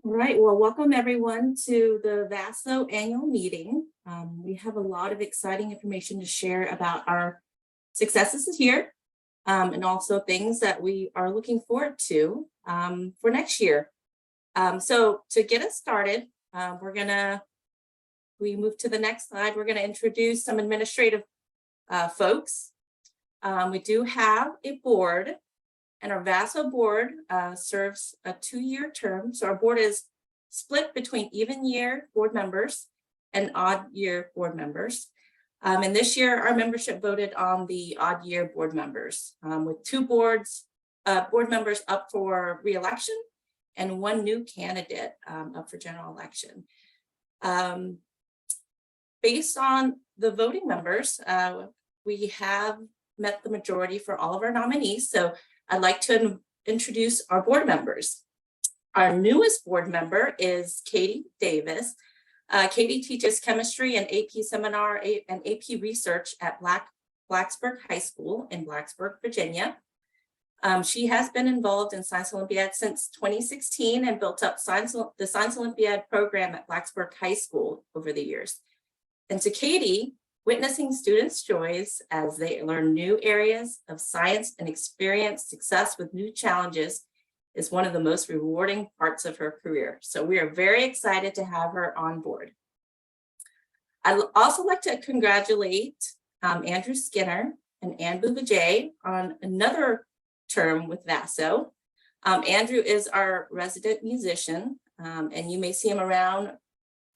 All right, well, welcome everyone to the VASO annual meeting. We have a lot of exciting information to share about our successes this year and also things that we are looking forward to for next year. So to get us started, we move to the next slide. We're gonna introduce some administrative folks. We do have a board. And our VASO board serves a 2-year term. So our board is split between even year board members and odd year board members. And this year, our membership voted on the odd year board members with 2 board members up for re-election and 1 new candidate up for general election. Based on the voting members, we have met the majority for all of our nominees. So I'd like to introduce our board members. Our newest board member is Katie Davis. Katie teaches chemistry and AP seminar and AP research at Blacksburg High School in Blacksburg, Virginia. She has been involved in Science Olympiad since 2016 and built up the Science Olympiad program at Blacksburg High School over the years. And to Katie, witnessing students' joys as they learn new areas of science and experience success with new challenges is one of the most rewarding parts of her career. So we are very excited to have her on board. I'd also like to congratulate Andrew Skinner and Anbu Vijay on another term with VASO. Andrew is our resident musician, and you may see him around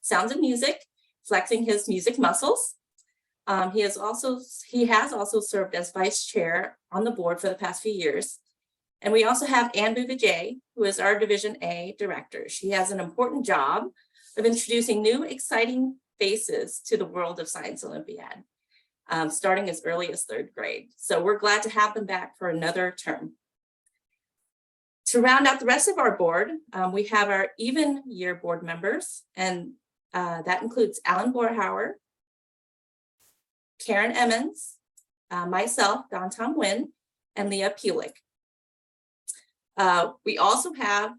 Sounds of Music, flexing his music muscles. He has also served as vice chair on the board for the past few years. And we also have Anbu Vijay, who is our Division A director. She has an important job of introducing new, exciting faces to the world of Science Olympiad, starting as early as 3rd grade. So we're glad to have them back for another term. To round out the rest of our board, we have our even year board members, and that includes Alan Borhauer, Karen Emmons, myself, Don Tom Nguyen, and Leah Pulick. We also have,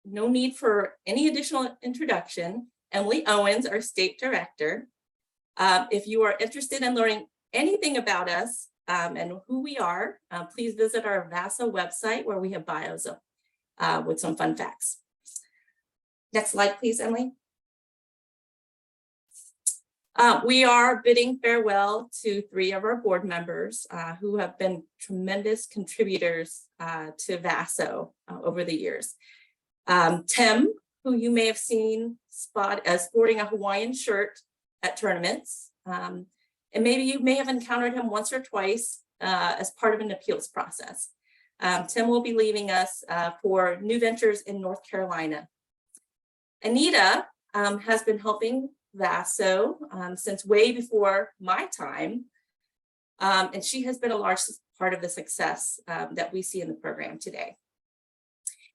no need for any additional introduction, Emily Owens, our state director. If you are interested in learning anything about us and who we are, please visit our VASO website where we have bios with some fun facts. Next slide, please, Emily. We are bidding farewell to 3 of our board members who have been tremendous contributors to VASO over the years. Tim, who you may have seen sporting a Hawaiian shirt at tournaments, and maybe you may have encountered him once or twice as part of an appeals process. Tim will be leaving us for new ventures in North Carolina. Anita has been helping VASO since way before my time, and she has been a large part of the success that we see in the program today.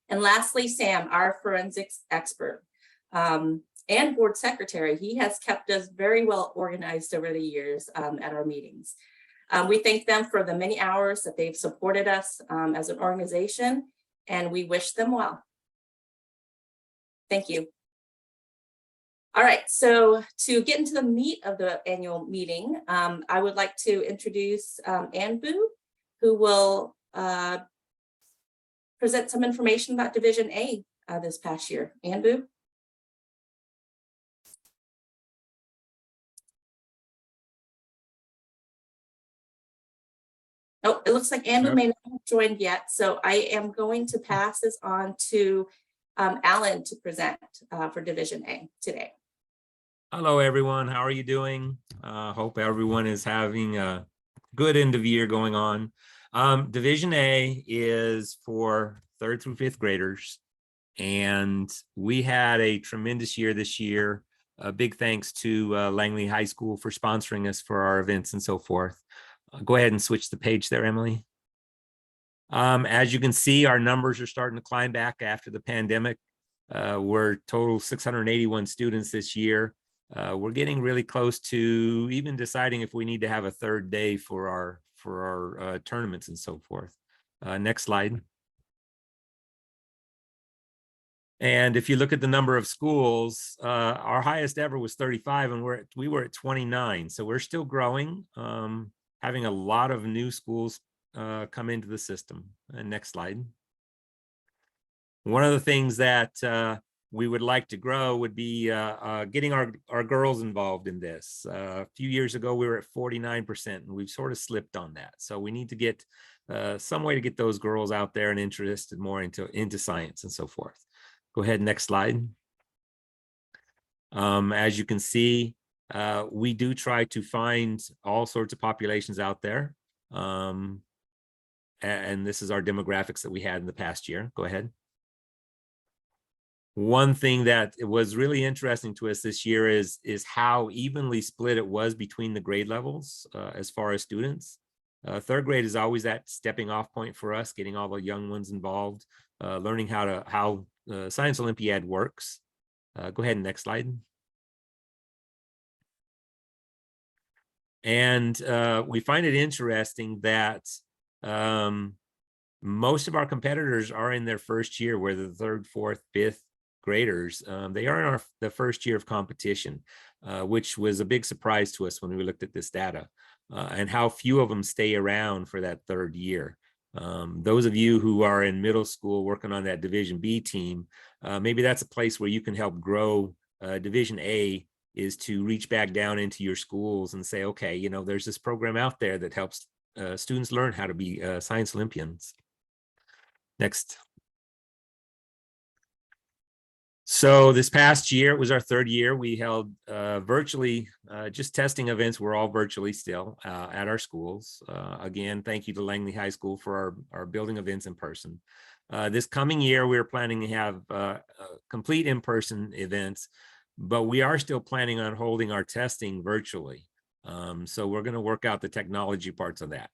And lastly, Sam, our forensics expert and board secretary. He has kept us very well organized over the years at our meetings. We thank them for the many hours that they've supported us as an organization, and we wish them well. Thank you. All right, so to get into the meat of the annual meeting, I would like to introduce Anbu, who will present some information about Division A this past year. Anbu? Oh, it looks like Anbu may not have joined yet, so I am going to pass this on to Alan to present for Division A today. Hello, everyone. How are you doing? Hope everyone is having a good end of year going on. Division A is for 3rd through 5th graders, and we had a tremendous year this year. A big thanks to Langley High School for sponsoring us for our events and so forth. Go ahead and switch the page there, Emily. As you can see, our numbers are starting to climb back after the pandemic. We're total 681 students this year. We're getting really close to even deciding if we need to have a 3rd day for our tournaments and so forth. Next slide. And if you look at the number of schools, our highest ever was 35, and we were at 29. So we're still growing, having a lot of new schools come into the system. And next slide. One of the things that we would like to grow would be getting our girls involved in this. A few years ago, we were at 49%, and we've sort of slipped on that. So we need to get some way to get those girls out there and interested more into science and so forth. Go ahead, next slide. As you can see, we do try to find all sorts of populations out there. And this is our demographics that we had in the past year. Go ahead. One thing that was really interesting to us this year is how evenly split it was between the grade levels as far as students. Third grade is always that stepping off point for us, getting all the young ones involved, learning how Science Olympiad works. Go ahead, next slide. And we find it interesting that most of our competitors are in their first year, where the third, fourth, fifth graders, they are in the first year of competition, which was a big surprise to us when we looked at this data, and how few of them stay around for that third year. Those of you who are in middle school working on that Division B team, maybe that's a place where you can help grow. Division A is to reach back down into your schools and say, okay, you know, there's this program out there that helps students learn how to be science Olympians. Next. So this past year, it was our third year. We held virtually, just testing events. We're all virtually still at our schools. Again, thank you to Langley High School for our building events in person. This coming year, we're planning to have complete in-person events, but we are still planning on holding our testing virtually. So we're going to work out the technology parts of that.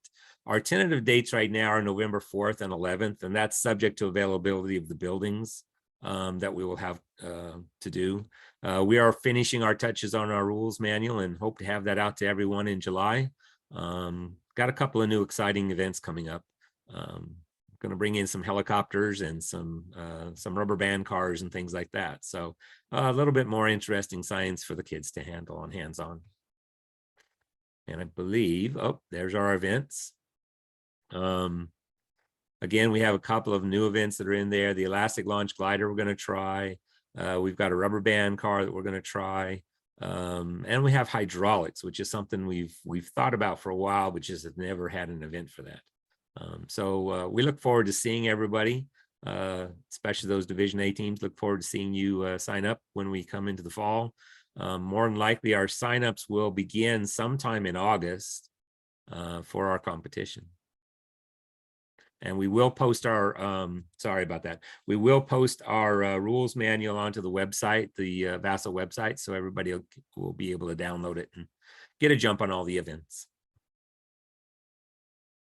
Our tentative dates right now are November 4th and 11th, and that's subject to availability of the buildings that we will have to do. We are finishing our touches on our rules manual and hope to have that out to everyone in July. Got a couple of new exciting events coming up. Going to bring in some helicopters and some rubber band cars and things like that. So a little bit more interesting science for the kids to handle on hands-on. And I believe, oh, there's our events. Again, we have a couple of new events that are in there. The elastic launch glider we're going to try. We've got a rubber band car that we're going to try. And we have hydraulics, which is something we've thought about for a while, but just have never had an event for that. So we look forward to seeing everybody, especially those Division A teams. Look forward to seeing you sign up when we come into the fall. More than likely, our signups will begin sometime in August for our competition. And we will post our, sorry about that. We will post our rules manual onto the website, the VASA website, so everybody will be able to download it and get a jump on all the events.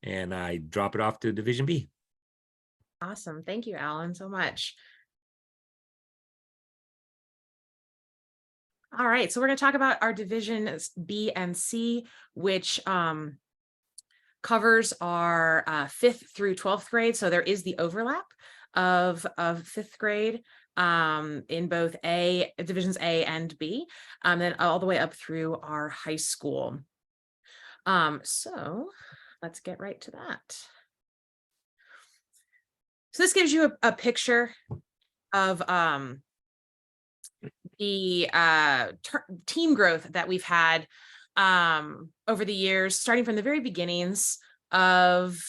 And I drop it off to Division B. Awesome. Thank you, Alan, so much. All right, so we're going to talk about our Divisions B and C, which covers our 5th through 12th grade. So there is the overlap of 5th grade in both Divisions A and B, then all the way up through our high school. So let's get right to that. So this gives you a picture of the team growth that we've had over the years, starting from the very beginnings of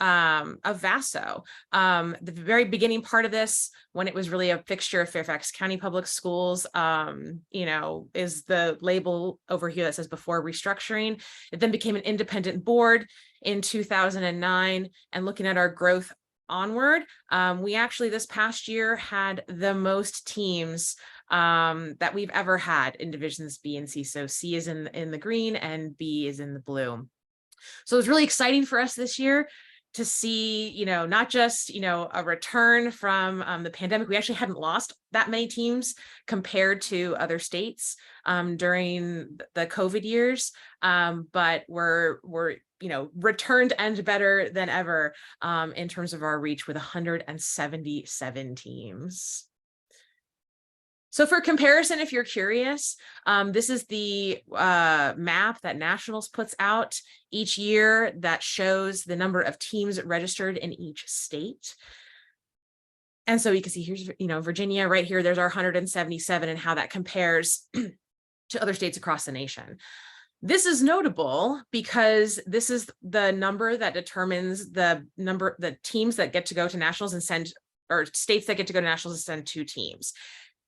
VASO. The very beginning part of this, when it was really a fixture of Fairfax County Public Schools, you know, is the label over here that says before restructuring. It then became an independent board in 2009, and looking at our growth onward, we actually this past year had the most teams that we've ever had in Divisions B and C. So C is in the green and B is in the blue. So it was really exciting for us this year to see, you know, not just, you know, a return from the pandemic. We actually hadn't lost that many teams compared to other states during the COVID years, but we're you know, returned and better than ever in terms of our reach with 177 teams. So for comparison, if you're curious, this is the map that Nationals puts out each year that shows the number of teams registered in each state. And so you can see here's, Virginia right here, there's our 177 and how that compares to other states across the nation. This is notable because this is the number that determines the teams that get to go to nationals and send, or states that get to go to nationals and send 2 teams.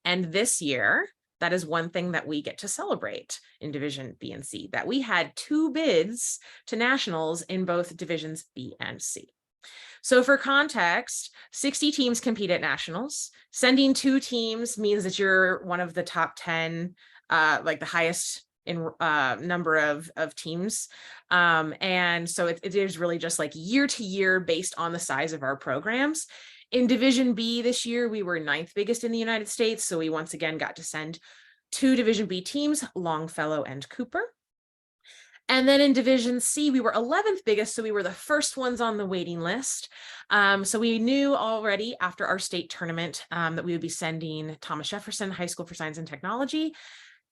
And this year, that is one thing that we get to celebrate in Division B and C, that we had 2 bids to nationals in both divisions B and C. So for context, 60 teams compete at nationals. Sending 2 teams means that you're one of the top 10, like the highest in number of teams. And so it is really just like year to year based on the size of our programs. In Division B this year, we were 9th biggest in the United States. So we once again got to send 2 Division B teams, Longfellow and Cooper. And then in Division C, we were 11th biggest, so we were the first ones on the waiting list. So we knew already after our state tournament that we would be sending Thomas Jefferson High School for Science and Technology.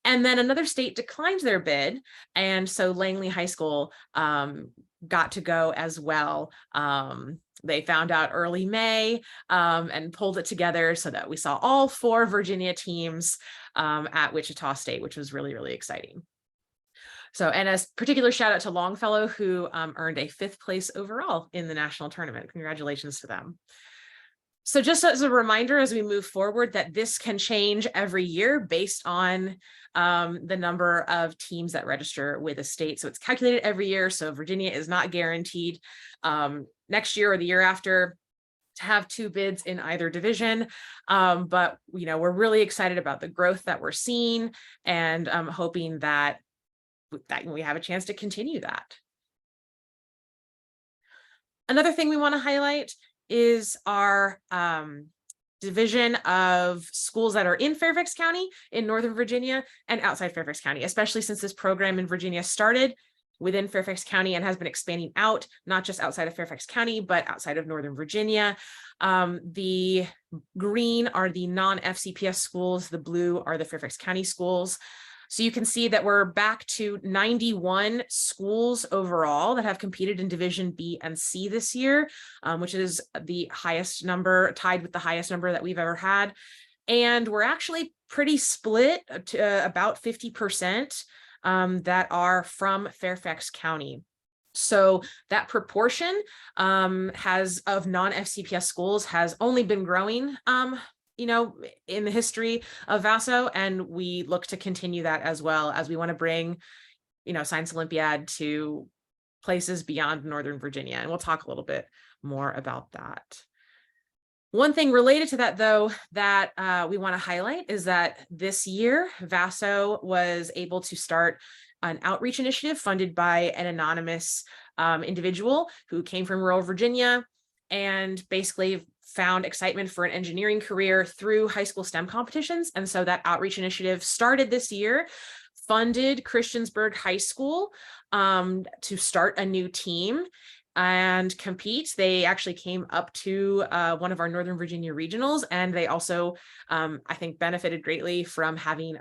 And then another state declined their bid. And so Langley High School got to go as well. They found out early May and pulled it together so that we saw all 4 Virginia teams at Wichita State, which was really, really exciting. So, and a particular shout out to Longfellow, who earned a 5th place overall in the national tournament. Congratulations to them. So just as a reminder, as we move forward, that this can change every year based on the number of teams that register with a state. So it's calculated every year. So Virginia is not guaranteed next year or the year after to have 2 bids in either division. But, we're really excited about the growth that we're seeing and hoping that we have a chance to continue that. Another thing we want to highlight is our division of schools that are in Fairfax County, in Northern Virginia, and outside Fairfax County, especially since this program in Virginia started within Fairfax County and has been expanding out, not just outside of Fairfax County, but outside of Northern Virginia. The green are the non-FCPS schools, the blue are the Fairfax County schools. So you can see that we're back to 91 schools overall that have competed in Division B and C this year, which is the highest number, tied with the highest number that we've ever had. And we're actually pretty split to about 50% that are from Fairfax County. So that proportion of non-FCPS schools has only been growing in the history of VASO, and we look to continue that as well, as we want to bring, Science Olympiad to places beyond Northern Virginia. And we'll talk a little bit more about that. One thing related to that, though, that we want to highlight is that this year, VASO was able to start an outreach initiative funded by an anonymous individual who came from rural Virginia and basically found excitement for an engineering career through high school STEM competitions. And so that outreach initiative started this year, funded Christiansburg High School to start a new team and compete. They actually came up to one of our Northern Virginia regionals, and they also, I think, benefited greatly from having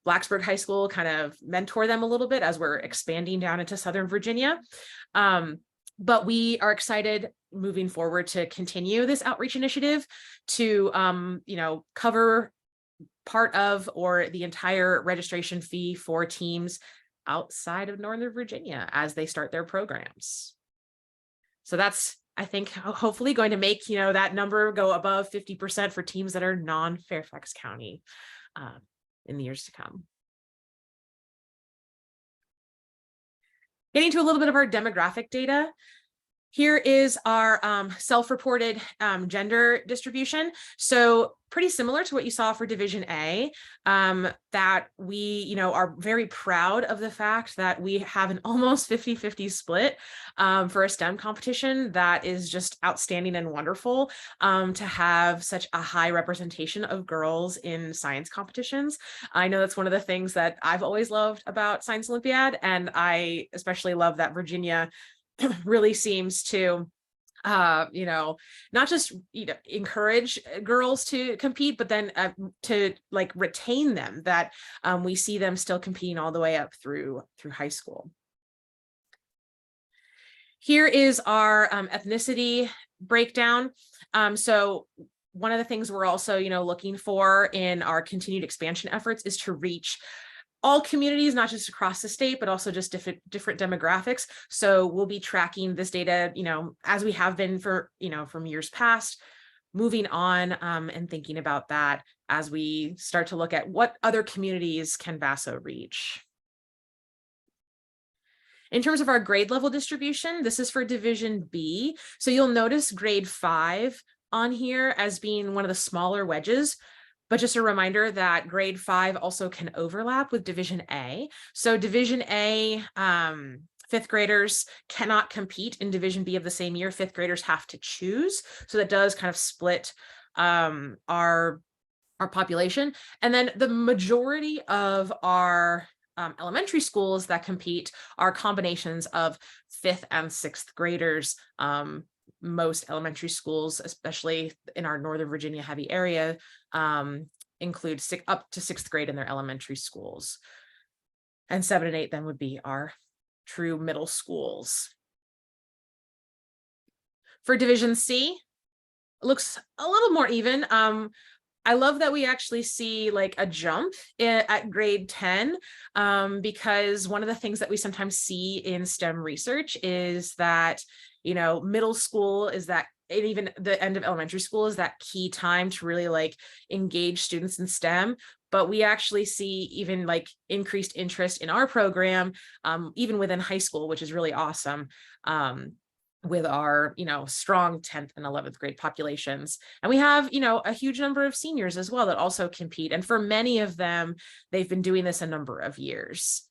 Blacksburg High School kind of mentor them a little bit as we're expanding down into Southern Virginia. But we are excited moving forward to continue this outreach initiative to, cover part of or the entire registration fee for teams outside of Northern Virginia as they start their programs. So that's, I think, hopefully going to make, that number go above 50% for teams that are non-Fairfax County in the years to come. Getting to a little bit of our demographic data. Here is our self-reported gender distribution. So pretty similar to what you saw for Division A, that we, are very proud of the fact that we have an almost 50-50 split for a STEM competition. That is just outstanding and wonderful to have such a high representation of girls in science competitions. I know that's one of the things that I've always loved about Science Olympiad, and I especially love that Virginia really seems to you know, not just, you know, encourage girls to compete, but then to like retain them, that we see them still competing all the way up through high school. Here is our ethnicity breakdown. So one of the things we're also, you know, looking for in our continued expansion efforts is to reach all communities, not just across the state, but also just different demographics. So we'll be tracking this data, you know, as we have been for, you know, from years past, moving on and thinking about that as we start to look at what other communities can VASO reach. In terms of our grade level distribution, this is for Division B. So you'll notice grade 5 on here as being one of the smaller wedges. But just a reminder that grade 5 also can overlap with Division A. So Division A, fifth graders cannot compete in Division B of the same year. Fifth graders have to choose. So that does kind of split our population. And then the majority of our elementary schools that compete are combinations of fifth and sixth graders. Most elementary schools, especially in our Northern Virginia heavy area, include up to sixth grade in their elementary schools. And 7 and 8 then would be our true middle schools. For Division C, it looks a little more even. I love that we actually see like a jump at grade 10, because one of the things that we sometimes see in STEM research is that, you know, middle school is that, and even the end of elementary school is that key time to really like engage students in STEM. But we actually see even like increased interest in our program, even within high school, which is really awesome. With our, you know, strong 10th and 11th grade populations. And we have, you know, a huge number of seniors as well that also compete. And for many of them, they've been doing this a number of years,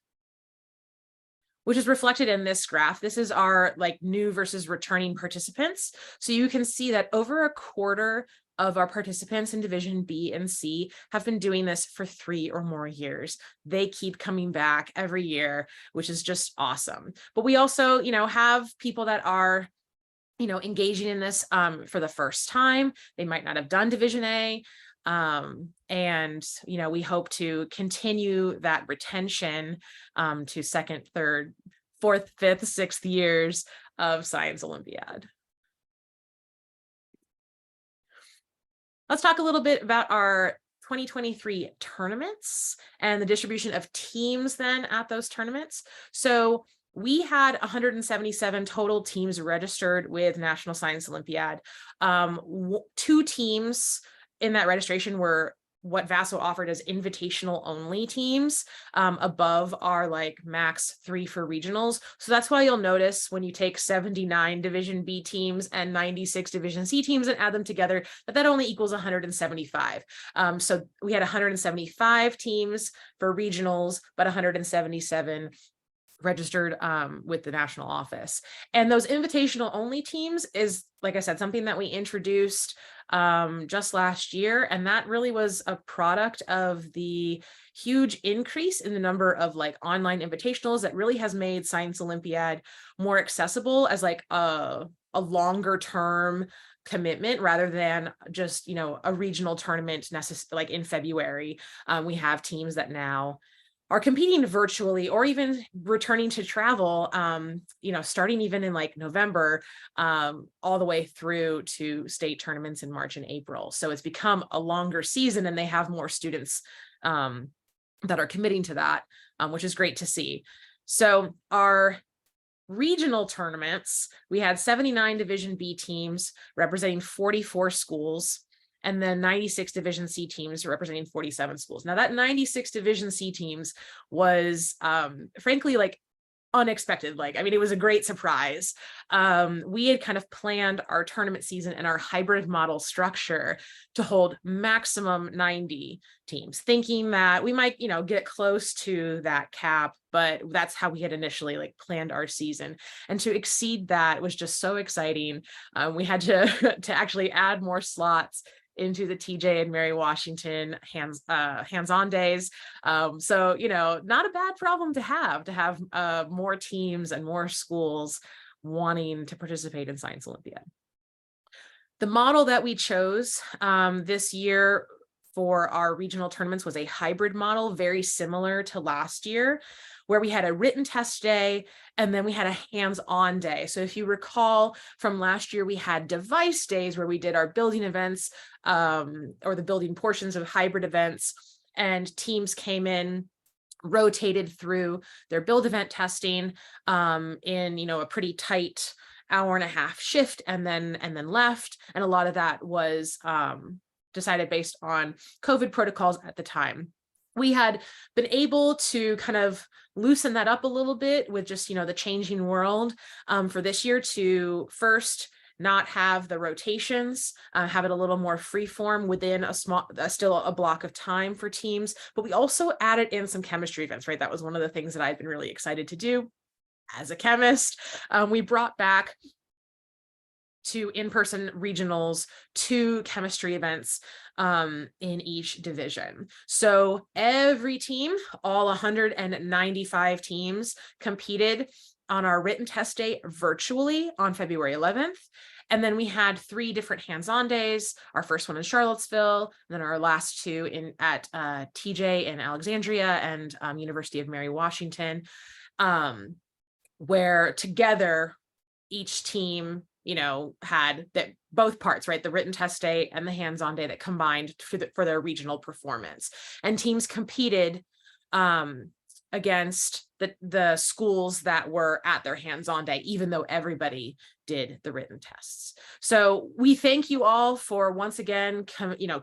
which is reflected in this graph. This is our like new versus returning participants. So you can see that over a quarter of our participants in Division B and C have been doing this for 3 or more years. They keep coming back every year, which is just awesome. But we also, you know, have people that are, you know, engaging in this for the first time. They might not have done Division A. And, you know, we hope to continue that retention to second, third, fourth, fifth, sixth years of Science Olympiad. Let's talk a little bit about our 2023 tournaments and the distribution of teams then at those tournaments. So we had 177 total teams registered with National Science Olympiad. 2 teams in that registration were what VASO offered as invitational only teams, above our like max 3 for regionals. So that's why you'll notice when you take 79 Division B teams and 96 Division C teams and add them together, that only equals 175. So we had 175 teams for regionals, but 177 registered with the national office. And those invitational only teams is, like I said, something that we introduced just last year. And that really was a product of the huge increase in the number of like online invitationals that really has made Science Olympiad more accessible as like a longer term commitment rather than just, you know, a regional tournament like in February. We have teams that now are competing virtually or even returning to travel, you know, starting even in like November, all the way through to state tournaments in March and April. So it's become a longer season and they have more students that are committing to that, which is great to see. So our regional tournaments, we had 79 Division B teams representing 44 schools. And then 96 Division C teams representing 47 schools. Now that 96 Division C teams was frankly like unexpected. Like, I mean, it was a great surprise. We had kind of planned our tournament season and our hybrid model structure to hold maximum 90 teams, thinking that we might, you know, get close to that cap, but that's how we had initially like planned our season. And to exceed that was just so exciting. We had to actually add more slots into the TJ and Mary Washington hands-on days. So, you know, not a bad problem to have more teams and more schools wanting to participate in Science Olympiad. The model that we chose this year for our regional tournaments was a hybrid model, very similar to last year, where we had a written test day and then we had a hands-on day. So if you recall from last year, we had device days where we did our building events or the building portions of hybrid events, and teams came in, rotated through their build event testing in a pretty tight hour-and-a-half shift, and then left. And a lot of that was decided based on COVID protocols at the time. We had been able to kind of loosen that up a little bit with just the changing world for this year, to first not have the rotations, have it a little more free form within still a block of time for teams. But we also added in some chemistry events, right? That was one of the things that I've been really excited to do as a chemist. We brought back to in-person regionals 2 chemistry events in each division. So every team, all 195 teams, competed on our written test day virtually on February 11th. And then we had 3 different hands-on days. Our first one in Charlottesville, and then our last 2 at TJ in Alexandria and University of Mary Washington, where together each team had that both parts, right? The written test day and the hands-on day that combined for their regional performance. And teams competed against the schools that were at their hands-on day, even though everybody did the written tests. So we thank you all for once again,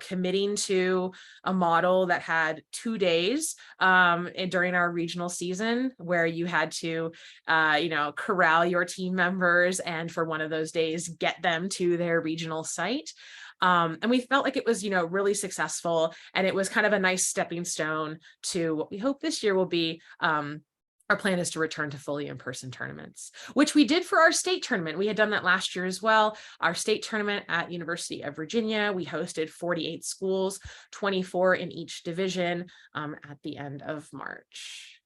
committing to a model that had 2 days during our regional season, where you had to, corral your team members, and for one of those days, get them to their regional site. And we felt like it was, really successful, and it was kind of a nice stepping stone to what we hope this year will be. Our plan is to return to fully in-person tournaments, which we did for our state tournament. We had done that last year as well. Our state tournament at University of Virginia, we hosted 48 schools, 24 in each division at the end of March.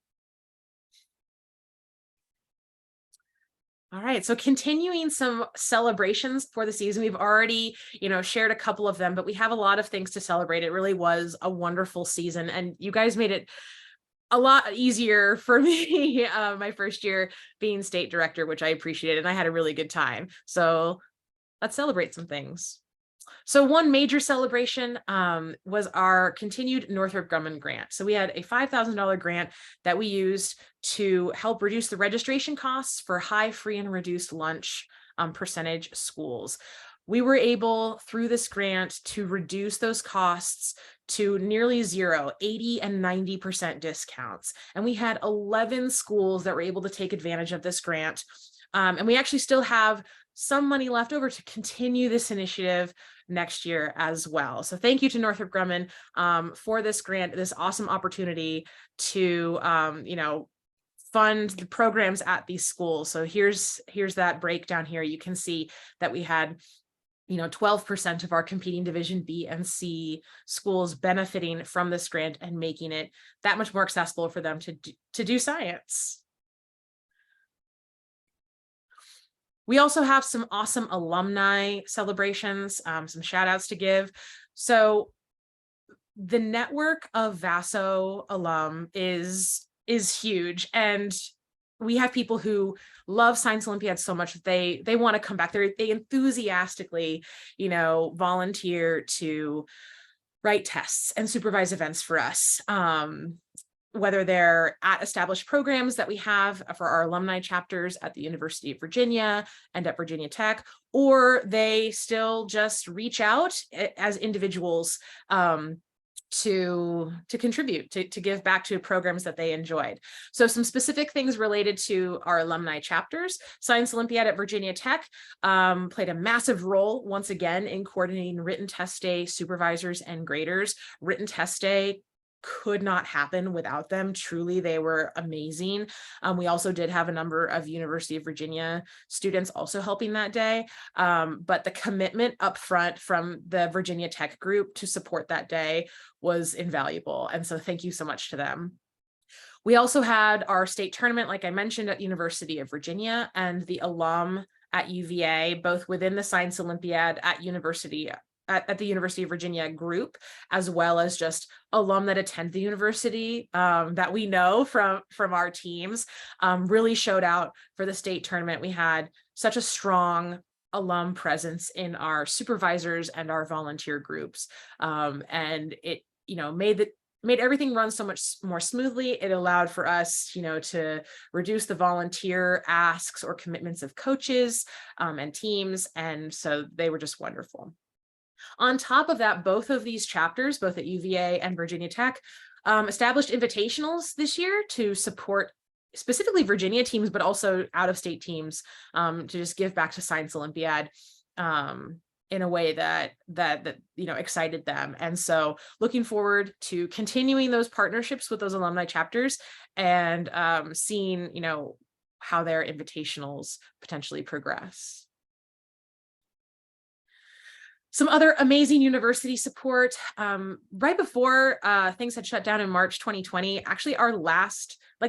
All right, so continuing some celebrations for the season. We've already, shared a couple of them, but we have a lot of things to celebrate. It really was a wonderful season, and you guys made it a lot easier for me my first year being state director, which I appreciated, and I had a really good time. So let's celebrate some things. So one major celebration was our continued Northrop Grumman grant. So we had a $5,000 grant that we used to help reduce the registration costs for high, free, and reduced lunch percentage schools. We were able, through this grant, to reduce those costs to nearly zero, 80 and 90% discounts. And we had 11 schools that were able to take advantage of this grant. And we actually still have some money left over to continue this initiative next year as well. So thank you to Northrop Grumman for this grant, this awesome opportunity to, fund the programs at these schools. So here's that breakdown here. You can see that we had 12% of our competing Division B and C schools benefiting from this grant and making it that much more accessible for them to do science. We also have some awesome alumni celebrations, some shout outs to give. So the network of VASO alum is huge, and we have people who love Science Olympiad so much that they want to come back. They enthusiastically, volunteer to write tests and supervise events for us. Whether they're at established programs that we have for our alumni chapters at the University of Virginia and at Virginia Tech, or they still just reach out as individuals to contribute, to give back to programs that they enjoyed. So some specific things related to our alumni chapters. Science Olympiad at Virginia Tech played a massive role once again in coordinating written test day supervisors and graders. Written test day could not happen without them. Truly, they were amazing. We also did have a number of University of Virginia students also helping that day, but the commitment up front from the Virginia Tech group to support that day was invaluable. And so thank you so much to them. We also had our state tournament, like I mentioned, at University of Virginia, and the alum at UVA, both within the Science Olympiad at the University of Virginia group, as well as just alum that attend the university that we know from our teams, really showed out for the state tournament. We had such a strong alum presence in our supervisors and our volunteer groups, and it made everything run so much more smoothly. It allowed for us, to reduce the volunteer asks or commitments of coaches and teams, and so they were just wonderful. On top of that, both of these chapters, both at UVA and Virginia Tech, established invitationals this year to support specifically Virginia teams, but also out-of-state teams, to just give back to Science Olympiad in a way that excited them. And so looking forward to continuing those partnerships with those alumni chapters and seeing, how their invitationals potentially progress. Some other amazing university support. Right before things had shut down in March 2020, actually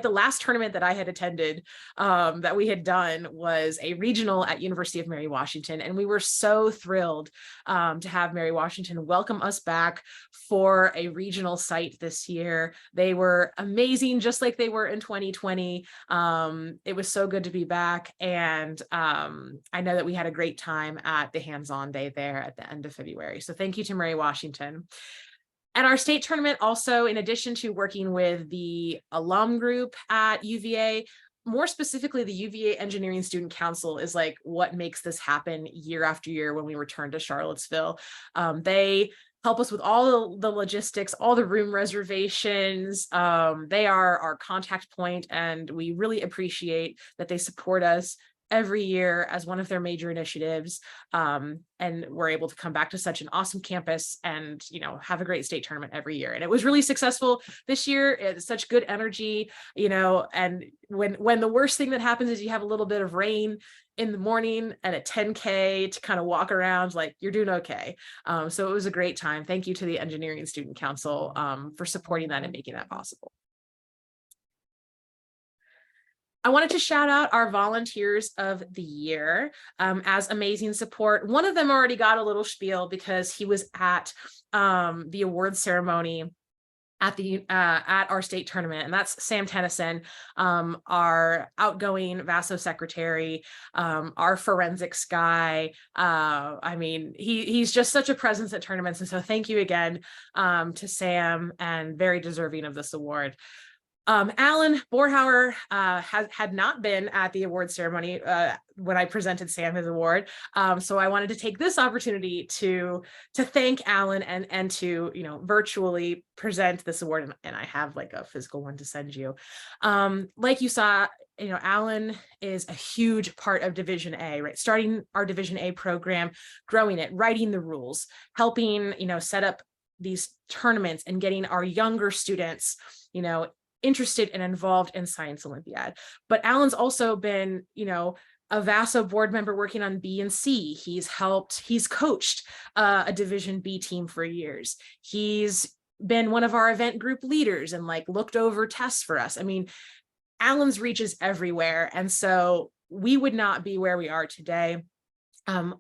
the last tournament that I had attended that we had done was a regional at University of Mary Washington. And we were so thrilled to have Mary Washington welcome us back for a regional site this year. They were amazing, just like they were in 2020. It was so good to be back. And I know that we had a great time at the hands-on day there at the end of February. So thank you to Mary Washington. And our state tournament also, in addition to working with the alum group at UVA, more specifically, the UVA Engineering Student Council is like what makes this happen year after year when we return to Charlottesville. They help us with all the logistics, all the room reservations. They are our contact point, and we really appreciate that they support us every year as one of their major initiatives. And we're able to come back to such an awesome campus and, have a great state tournament every year. And it was really successful this year. It's such good energy, and when the worst thing that happens is you have a little bit of rain in the morning and a 10K to kind of walk around, like you're doing okay. So it was a great time. Thank you to the Engineering Student Council for supporting that and making that possible. I wanted to shout out our volunteers of the year as amazing support. One of them already got a little spiel because he was at the awards ceremony at our state tournament, and that's Sam Tennyson, our outgoing VASO secretary, our forensics guy. He's just such a presence at tournaments, and so thank you again to Sam, and very deserving of this award. Alan Borhauer had not been at the award ceremony when I presented Sam his award. So I wanted to take this opportunity to thank Alan and to, virtually present this award. And I have like a physical one to send you. Like you saw, Alan is a huge part of Division A, right? Starting our Division A program, growing it, writing the rules, helping, set up these tournaments and getting our younger students, interested and involved in Science Olympiad. But Alan's also been, a VASO board member working on B and C. He's coached a Division B team for years. He's been one of our event group leaders and looked over tests for us. Alan's reach is everywhere. And so we would not be where we are today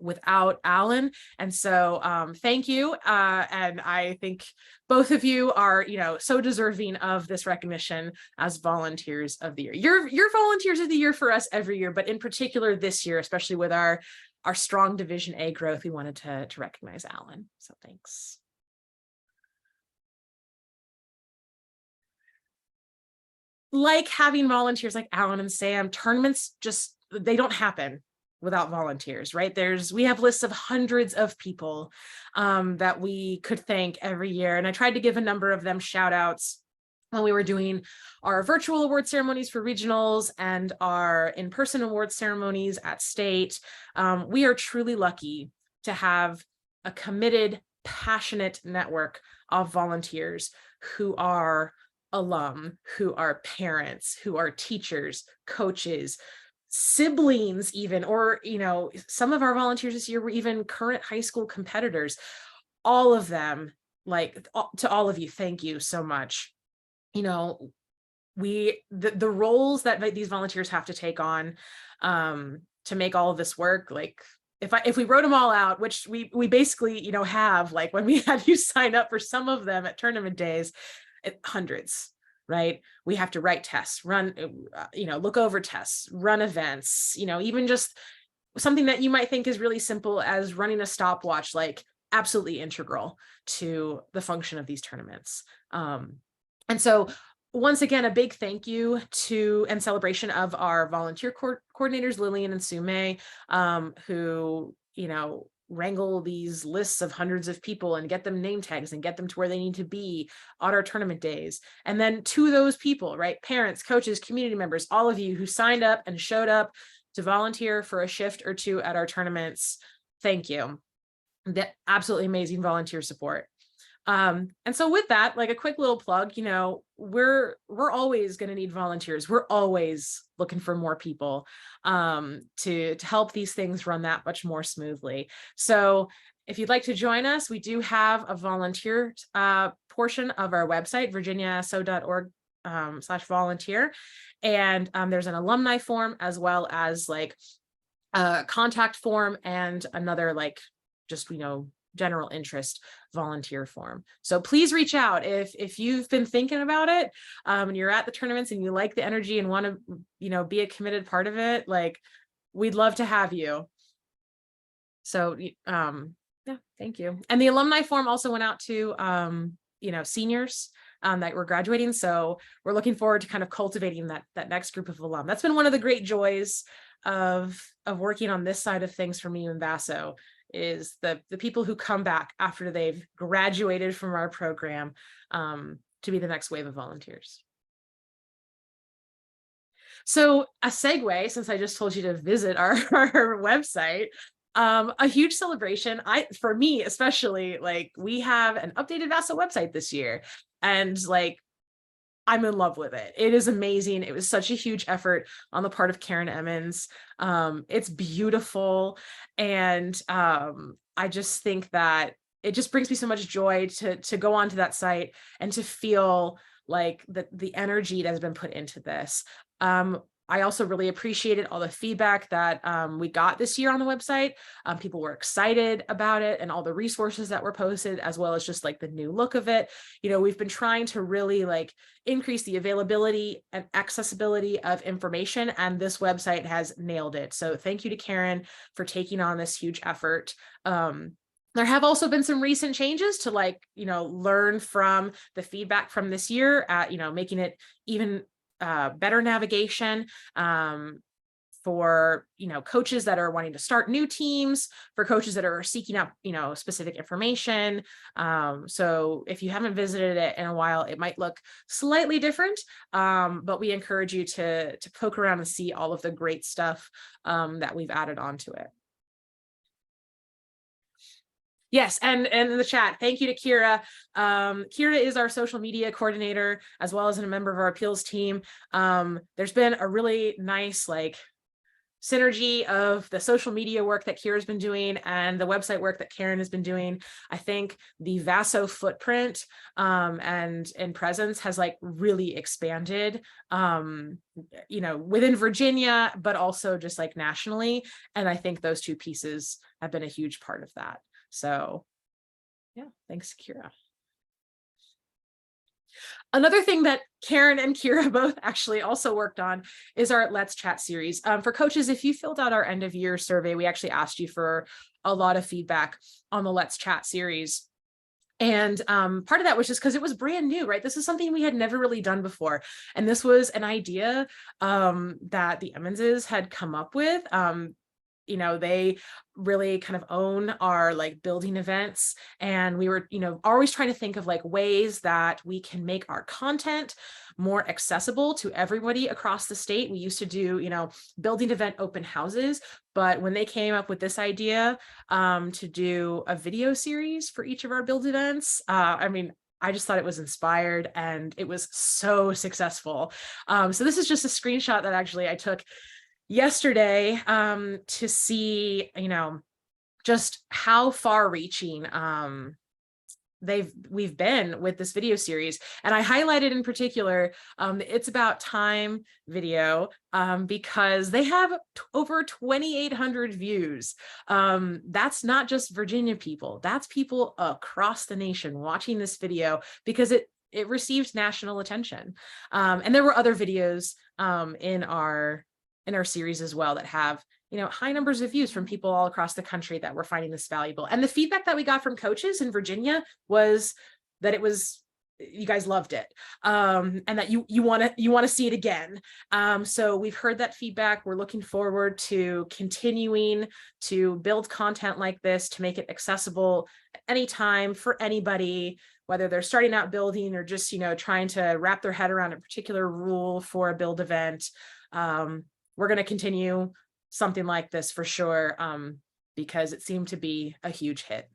without Alan. And so thank you. And I think both of you are, so deserving of this recognition as volunteers of the year. You're volunteers of the year for us every year, but in particular this year, especially with our strong Division A growth, we wanted to recognize Alan. So thanks. Like having volunteers like Alan and Sam, tournaments they don't happen without volunteers, right? We have lists of hundreds of people that we could thank every year. And I tried to give a number of them shout outs when we were doing our virtual award ceremonies for regionals and our in-person award ceremonies at state. We are truly lucky to have a committed, passionate network of volunteers who are alum, who are parents, who are teachers, coaches, siblings even, or some of our volunteers this year were even current high school competitors. All of them, to all of you, thank you so much. The roles that these volunteers have to take on to make all of this work. Like if we wrote them all out, which we basically, have, like when we had you sign up for some of them at tournament days, hundreds, right? We have to write tests, run, look over tests, run events, even just something that you might think is really simple as running a stopwatch, like absolutely integral to the function of these tournaments. And so once again, a big thank you to and celebration of our volunteer coordinators, Lillian and Sue May, who, wrangle these lists of hundreds of people and get them name tags and get them to where they need to be on our tournament days. And then to those people, right? Parents, coaches, community members, all of you who signed up and showed up to volunteer for a shift or two at our tournaments. Thank you. That absolutely amazing volunteer support. And so with that, like a quick little plug, we're always going to need volunteers. We're always looking for more people to help these things run that much more smoothly. So if you'd like to join us, we do have a volunteer portion of our website, virginiaso.org/volunteer. And there's an alumni form as well as like a contact form and another like just, general interest volunteer form. So please reach out if you've been thinking about it and you're at the tournaments and you like the energy and want to, be a committed part of it. Like we'd love to have you. So yeah, thank you. And the alumni form also went out to, seniors that were graduating. So we're looking forward to kind of cultivating that next group of alum. That's been one of the great joys of working on this side of things for me and Vaso, is the people who come back after they've graduated from our program to be the next wave of volunteers. So a segue, since I just told you to visit our website, a huge celebration. For me, especially, like we have an updated Vaso website this year, and like I'm in love with it. It is amazing. It was such a huge effort on the part of Karen Emmons. It's beautiful. And I just think that it just brings me so much joy to go onto that site and to feel like the energy that has been put into this. I also really appreciated all the feedback that we got this year on the website. People were excited about it and all the resources that were posted, as well as just like the new look of it. We've been trying to really like increase the availability and accessibility of information, and this website has nailed it. So thank you to Karen for taking on this huge effort. There have also been some recent changes to learn from the feedback from this year at, making it even better navigation for coaches that are wanting to start new teams, for coaches that are seeking out specific information. So if you haven't visited it in a while, it might look slightly different, but we encourage you to poke around and see all of the great stuff that we've added onto it. Yes, and in the chat, thank you to Kira. Kira is our social media coordinator, as well as a member of our appeals team. There's been a really nice synergy of the social media work that Kira's been doing and the website work that Karen has been doing. I think the Vaso footprint and presence has really expanded, within Virginia, but also just nationally. And I think those two pieces have been a huge part of that. So yeah, thanks, Kira. Another thing that Karen and Kira both actually also worked on is our Let's Chat series. For coaches, if you filled out our end of year survey, we actually asked you for a lot of feedback on the Let's Chat series. And part of that was just because it was brand new, right? This is something we had never really done before. And this was an idea that the Emmonses had come up with. They really kind of own our building events, and we were always trying to think of ways that we can make our content more accessible to everybody across the state. We used to do building event open houses, but when they came up with this idea to do a video series for each of our build events, I just thought it was inspired, and it was so successful. So this is just a screenshot that actually I took yesterday to see, just how far reaching we've been with this video series. And I highlighted in particular, It's About Time video, because they have over 2,800 views. That's not just Virginia people, that's people across the nation watching this video because it received national attention. And there were other videos in our series as well that have, high numbers of views from people all across the country that were finding this valuable. And the feedback that we got from coaches in Virginia was that you guys loved it, and that you want to see it again. So we've heard that feedback. We're looking forward to continuing to build content like this to make it accessible anytime for anybody, whether they're starting out building or just, trying to wrap their head around a particular rule for a build event. We're going to continue something like this for sure, because it seemed to be a huge hit.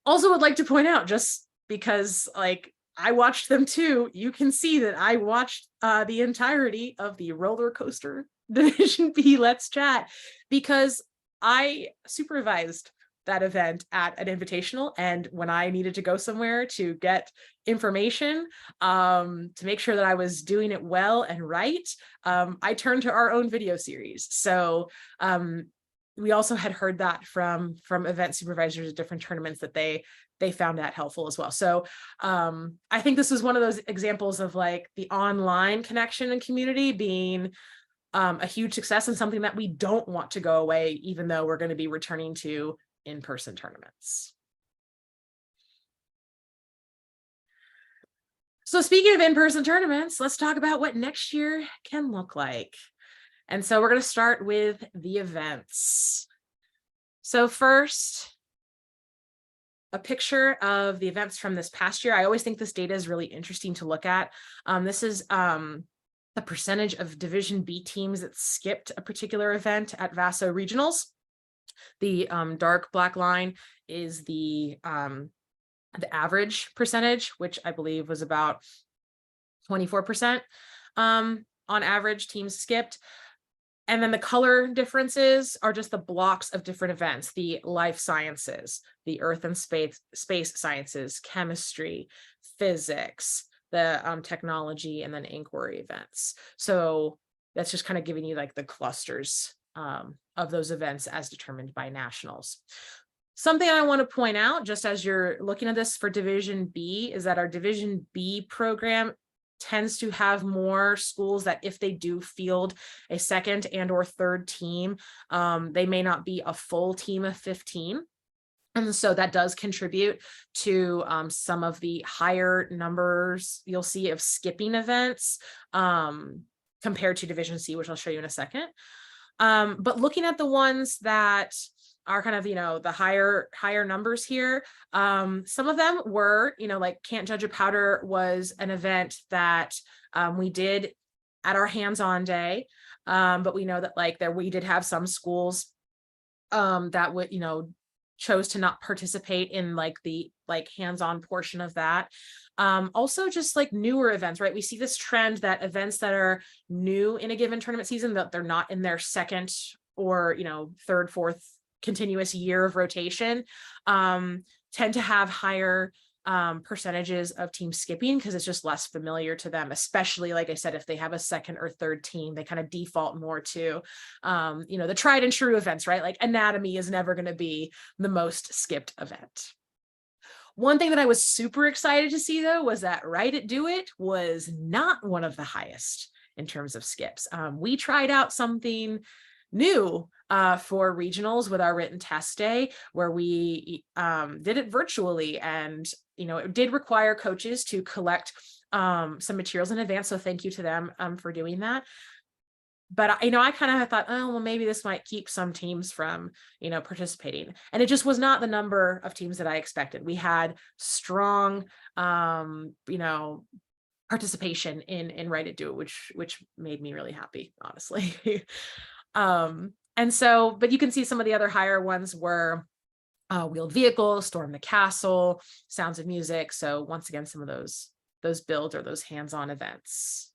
Also would like to point out, just because I watched them too, you can see that I watched the entirety of the roller coaster Division B Let's Chat, because I supervised that event at an invitational, and when I needed to go somewhere to get information, to make sure that I was doing it well and right, I turned to our own video series. So we also had heard that from event supervisors at different tournaments that they found that helpful as well. So I think this is one of those examples of the online connection and community being a huge success, and something that we don't want to go away, even though we're going to be returning to in-person tournaments. So speaking of in-person tournaments, let's talk about what next year can look like. And so we're going to start with the events. So first, a picture of the events from this past year. I always think this data is really interesting to look at. This is the percentage of Division B teams that skipped a particular event at VASO regionals. The dark black line is the average percentage, which I believe was about 24% on average teams skipped. And then the color differences are just the blocks of different events: the life sciences, the earth and space sciences, chemistry, physics, the technology, and then inquiry events. So that's just kind of giving you the clusters of those events as determined by nationals. Something I want to point out, just as you're looking at this for Division B, is that our Division B program tends to have more schools that, if they do field a second and or third team, they may not be a full team of 15. And so that does contribute to some of the higher numbers you'll see of skipping events compared to Division C, which I'll show you in a second. But looking at the ones that are kind of, the higher numbers here, some of them were, Can't Judge a Powder was an event that we did at our hands-on day. But we know that we did have some schools that would, chose to not participate in the hands-on portion of that. Also just newer events, right? We see this trend that events that are new in a given tournament season, that they're not in their second or, third, fourth continuous year of rotation, tend to have higher percentages of team skipping, because it's just less familiar to them, especially, like I said, if they have a second or third team, they kind of default more to the tried and true events, right? Anatomy is never going to be the most skipped event. One thing that I was super excited to see, though, was that Right at Do It was not one of the highest in terms of skips. We tried out something new for regionals with our written test day, where we did it virtually, and it did require coaches to collect some materials in advance, so thank you to them for doing that. But I kind of thought, oh well, maybe this might keep some teams from participating, and it just was not the number of teams that I expected. We had strong participation in Right at Do It, which made me really happy, honestly. And so, but you can see some of the other higher ones were Wheeled Vehicle, Storm the Castle, Sounds of Music. So once again, some of those builds or those hands-on events.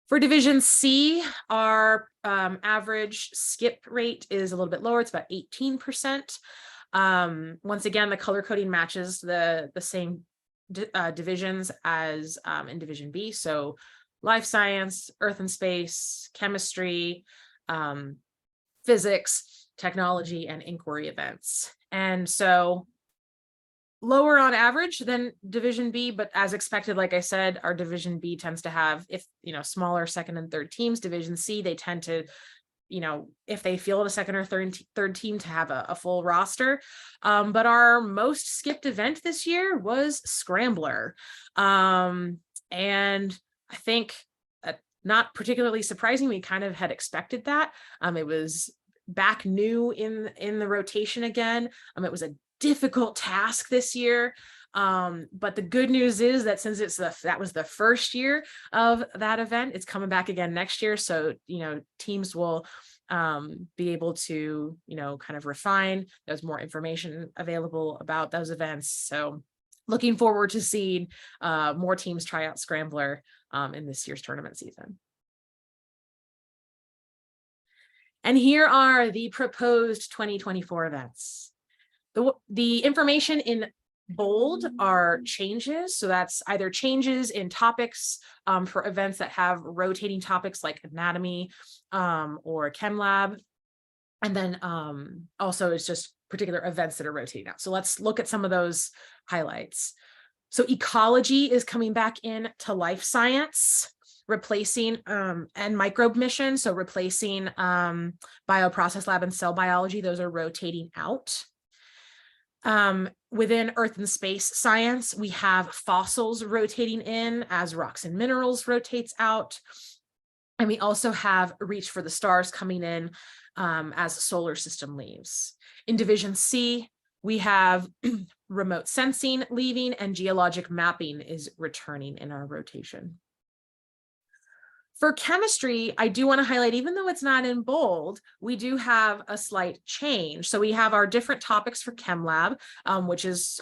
For Division C, our average skip rate is a little bit lower. It's about 18%. Once again, the color coding matches the same divisions as in Division B. So life science, earth and space, chemistry, physics, technology, and inquiry events. And so lower on average than Division B, but as expected, like I said, our Division B tends to have, if smaller second and third teams. Division C, they tend to, if they field a second or third team, to have a full roster. But our most skipped event this year was Scrambler. And I think not particularly surprising. We kind of had expected that. It was back new in the rotation again. It was a difficult task this year. But the good news is that since that was the first year of that event, it's coming back again next year. So, teams will be able to, kind of refine. There's more information available about those events. So looking forward to seeing more teams try out Scrambler in this year's tournament season. And here are the proposed 2024 events. The information in bold are changes. So that's either changes in topics for events that have rotating topics like anatomy or chem lab. And then also it's just particular events that are rotating out. So let's look at some of those highlights. So ecology is coming back in to life science, replacing and microbe mission. So replacing bioprocess lab and cell biology. Those are rotating out. Within earth and space science, we have fossils rotating in as rocks and minerals rotates out. And we also have reach for the stars coming in as solar system leaves. In Division C, we have remote sensing leaving and geologic mapping is returning in our rotation. For chemistry, I do want to highlight, even though it's not in bold, we do have a slight change. So we have our different topics for Chem Lab, which is,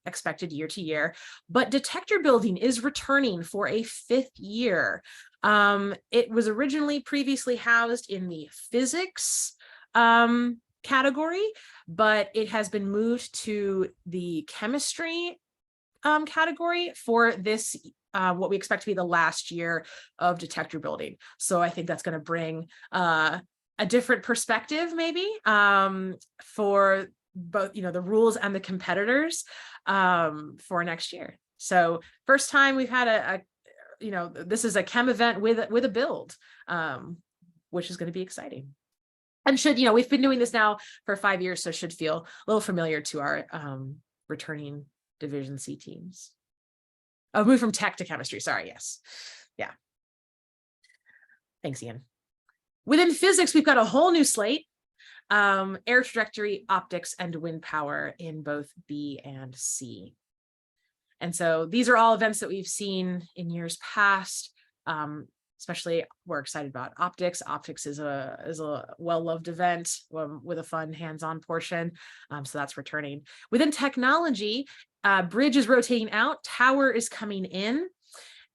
expected year to year, but detector building is returning for a 5th year. It was originally previously housed in the physics category, but it has been moved to the chemistry category for this what we expect to be the last year of detector building. So I think that's going to bring a different perspective, maybe for both, the rules and the competitors for next year. So first time we've had this is a chem event with a build, which is going to be exciting. And we've been doing this now for 5 years, so should feel a little familiar to our returning Division C teams. Oh, move from tech to chemistry. Sorry. Yes. Yeah. Thanks, Ian. Within physics, we've got a whole new slate, air trajectory, optics, and wind power in both B and C. And so these are all events that we've seen in years past. Especially we're excited about optics. Optics is a well-loved event with a fun hands-on portion. So that's returning. Within technology, bridge is rotating out, tower is coming in.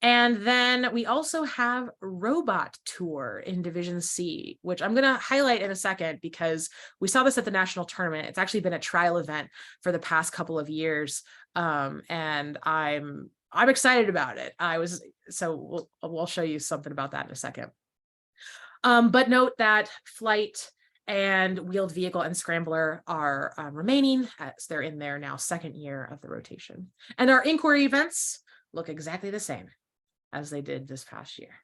And then we also have robot tour in Division C, which I'm going to highlight in a second because we saw this at the national tournament. It's actually been a trial event for the past couple of years. And I'm excited about it. We'll show you something about that in a second. But note that flight and wheeled vehicle and scrambler are remaining as they're in their now 2nd year of the rotation. And our inquiry events look exactly the same as they did this past year.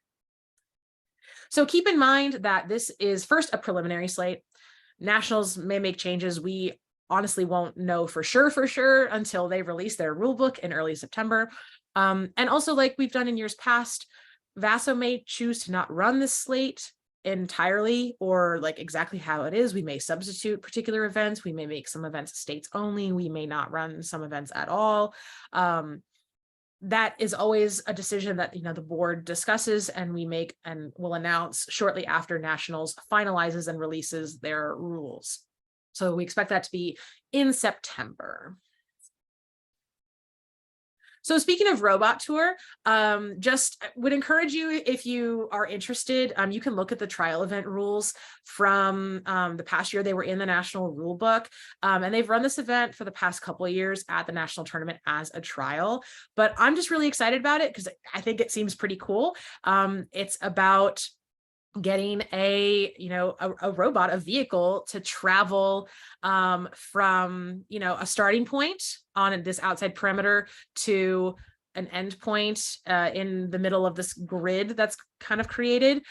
So keep in mind that this is first a preliminary slate. Nationals may make changes. We honestly won't know for sure until they release their rule book in early September. And also, like we've done in years past, VASO may choose to not run this slate entirely or like exactly how it is. We may substitute particular events. We may make some events states only. We may not run some events at all. That is always a decision that the board discusses and we make and will announce shortly after nationals finalizes and releases their rules. So we expect that to be in September. So speaking of robot tour, just would encourage you, if you are interested, you can look at the trial event rules from the past year. They were in the national rule book, and they've run this event for the past couple of years at the national tournament as a trial. But I'm just really excited about it because I think it seems pretty cool. It's about getting a robot, a vehicle to travel from, a starting point on this outside perimeter to an endpoint in the middle of this grid that's kind of created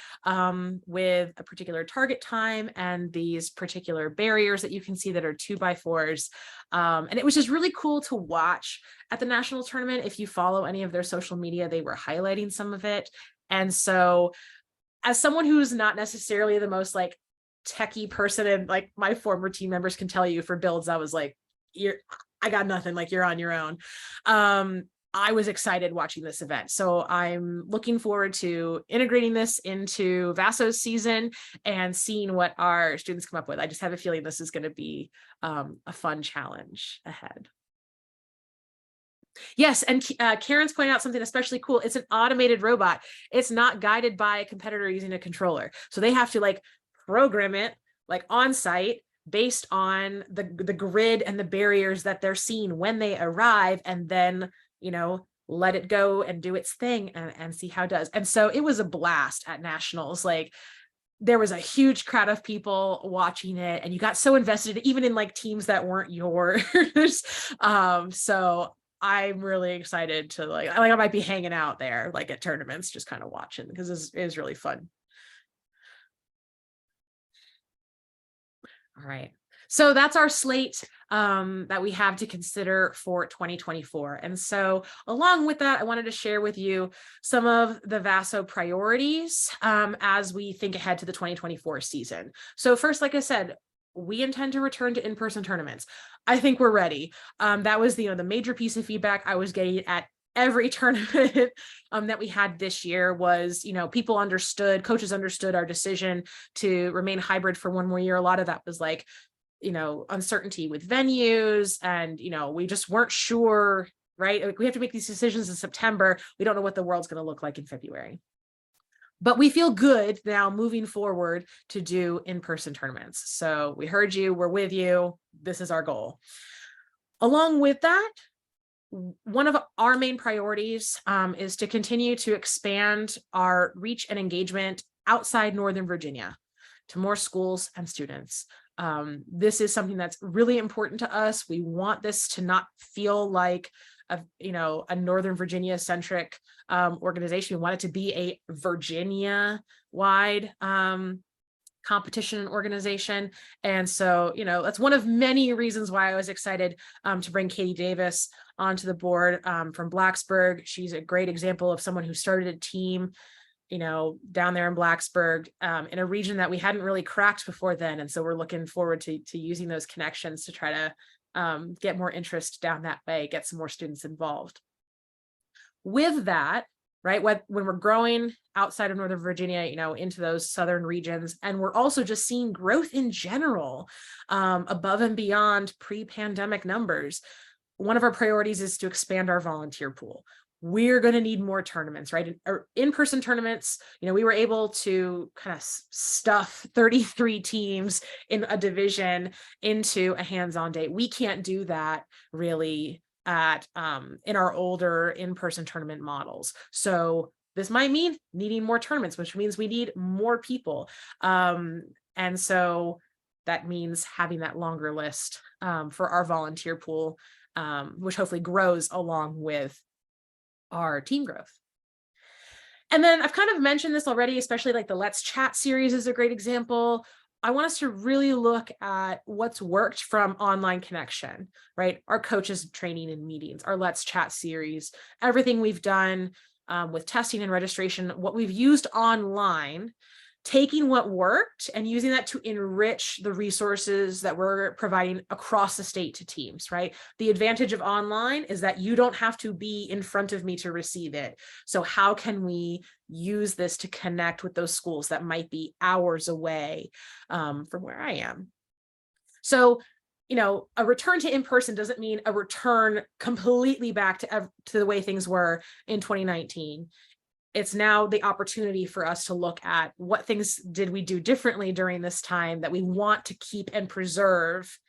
with a particular target time and these particular barriers that you can see that are 2x4s. And it was just really cool to watch at the national tournament. If you follow any of their social media, they were highlighting some of it. And so as someone who's not necessarily the most like techie person, and like my former team members can tell you for builds, I was like, I got nothing, like you're on your own. I was excited watching this event. So I'm looking forward to integrating this into VASO's season and seeing what our students come up with. I just have a feeling this is going to be a fun challenge ahead. Yes, and Karen's pointed out something especially cool. It's an automated robot. It's not guided by a competitor using a controller. So they have to like program it like on site based on the grid and the barriers that they're seeing when they arrive, and then, let it go and do its thing and see how it does. And so it was a blast at nationals. Like there was a huge crowd of people watching it, and you got so invested, even in like teams that weren't yours. So I'm really excited to I might be hanging out there like at tournaments, just kind of watching, because it is really fun. All right. So that's our slate that we have to consider for 2024. And so along with that, I wanted to share with you some of the VASO priorities as we think ahead to the 2024 season. So first, like I said, we intend to return to in-person tournaments. I think we're ready. That was the major piece of feedback I was getting at every tournament that we had this year was, people understood, coaches understood our decision to remain hybrid for one more year. A lot of that was like, uncertainty with venues, and, we just weren't sure, right? Like, we have to make these decisions in September. We don't know what the world's going to look like in February. But we feel good now moving forward to do in-person tournaments. So we heard you, we're with you. This is our goal. Along with that, one of our main priorities is to continue to expand our reach and engagement outside Northern Virginia to more schools and students. This is something that's really important to us. We want this to not feel like a Northern Virginia centric organization. We want it to be a Virginia wide competition and organization. And so, that's one of many reasons why I was excited to bring Katie Davis onto the board from Blacksburg. She's a great example of someone who started a team down there in Blacksburg, in a region that we hadn't really cracked before then. And so we're looking forward to using those connections to try to get more interest down that way, get some more students involved. With that, right, when we're growing outside of Northern Virginia, into those southern regions, and we're also just seeing growth in general, above and beyond pre-pandemic numbers, one of our priorities is to expand our volunteer pool. We're going to need more tournaments, right? In-person tournaments, we were able to kind of stuff 33 teams in a division into a hands-on day. We can't do that really at in our older in-person tournament models. So this might mean needing more tournaments, which means we need more people. And so that means having that longer list for our volunteer pool, which hopefully grows along with our team growth. And then I've kind of mentioned this already, especially like the Let's Chat series is a great example. I want us to really look at what's worked from online connection, right? Our coaches training and meetings, our Let's Chat series, everything we've done with testing and registration, what we've used online, taking what worked and using that to enrich the resources that we're providing across the state to teams, right? The advantage of online is that you don't have to be in front of me to receive it. So how can we use this to connect with those schools that might be hours away from where I am? So a return to in-person doesn't mean a return completely back to the way things were in 2019. It's now the opportunity for us to look at what things did we do differently during this time that we want to keep and preserve,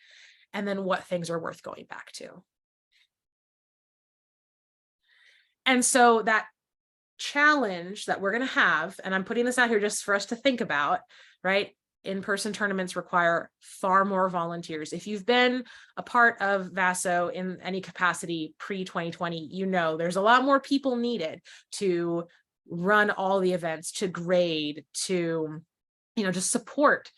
and then what things are worth going back to. And so that challenge that we're going to have, and I'm putting this out here just for us to think about, right? In-person tournaments require far more volunteers. If you've been a part of VASO in any capacity pre-2020, there's a lot more people needed to run all the events, to grade, to, just support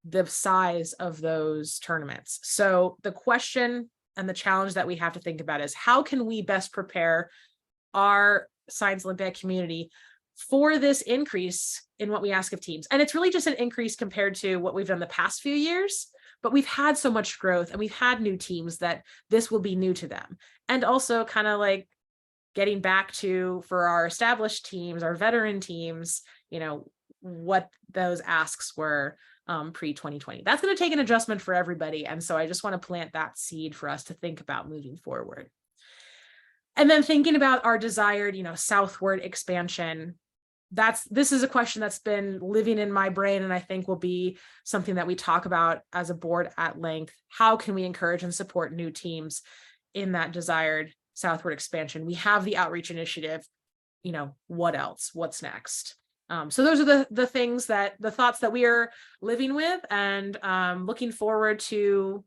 the size of those tournaments. So the question and the challenge that we have to think about is, how can we best prepare our Science Olympiad community for this increase in what we ask of teams? And it's really just an increase compared to what we've done the past few years, but we've had so much growth and we've had new teams that this will be new to them. And also kind of like getting back to, for our established teams, our veteran teams, what those asks were pre-2020. That's going to take an adjustment for everybody. And so I just want to plant that seed for us to think about moving forward. And then thinking about our desired, southward expansion, this is a question that's been living in my brain, and I think will be something that we talk about as a board at length. How can we encourage and support new teams in that desired southward expansion? We have the outreach initiative. What else? What's next? So those are the thoughts that we are living with, and looking forward to,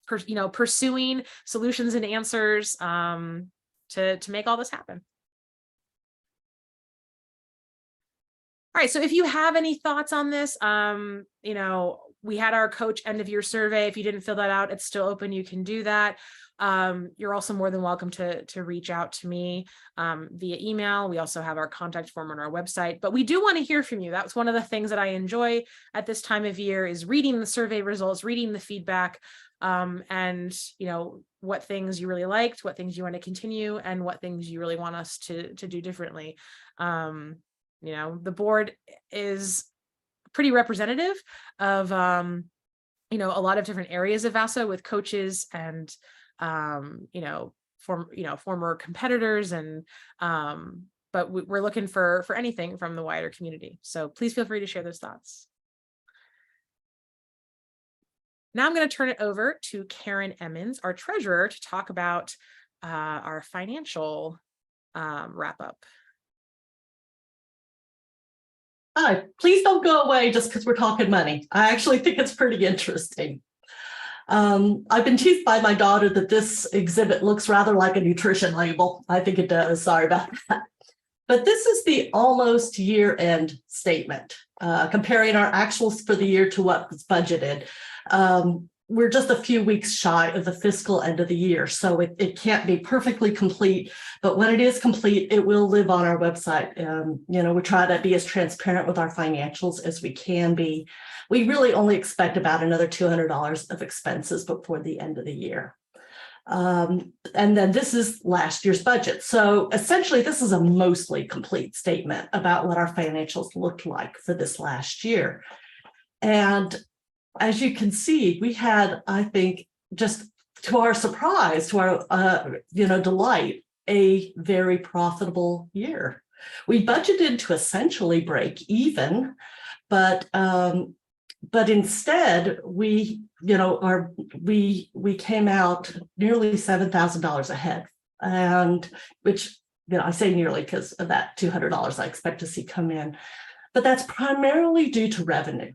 pursuing solutions and answers to make all this happen. All right, so if you have any thoughts on this, we had our coach end of year survey. If you didn't fill that out, it's still open. You can do that. You're also more than welcome to reach out to me via email. We also have our contact form on our website, but we do want to hear from you. That's one of the things that I enjoy at this time of year, is reading the survey results, reading the feedback, and what things you really liked, what things you want to continue, and what things you really want us to do differently. The board is pretty representative of a lot of different areas of VASO, with coaches and former competitors, and but we're looking for anything from the wider community. So please feel free to share those thoughts. Now I'm going to turn it over to Karen Emmons, our treasurer, to talk about our financial wrap up. Hi, please don't go away just because we're talking money. I actually think it's pretty interesting. I've been teased by my daughter that this exhibit looks rather like a nutrition label. I think it does. Sorry about that. But this is the almost year-end statement, comparing our actuals for the year to what was budgeted. We're just a few weeks shy of the fiscal end of the year, so it can't be perfectly complete, but when it is complete, it will live on our website. We try to be as transparent with our financials as we can be. We really only expect about another $200 of expenses before the end of the year. And then this is last year's budget. So essentially, this is a mostly complete statement about what our financials looked like for this last year. And as you can see, we had, I think, just to our surprise, to our delight, a very profitable year. We budgeted to essentially break even, but instead we came out nearly $7,000 ahead, and which I say nearly because of that $200 I expect to see come in, but that's primarily due to revenue.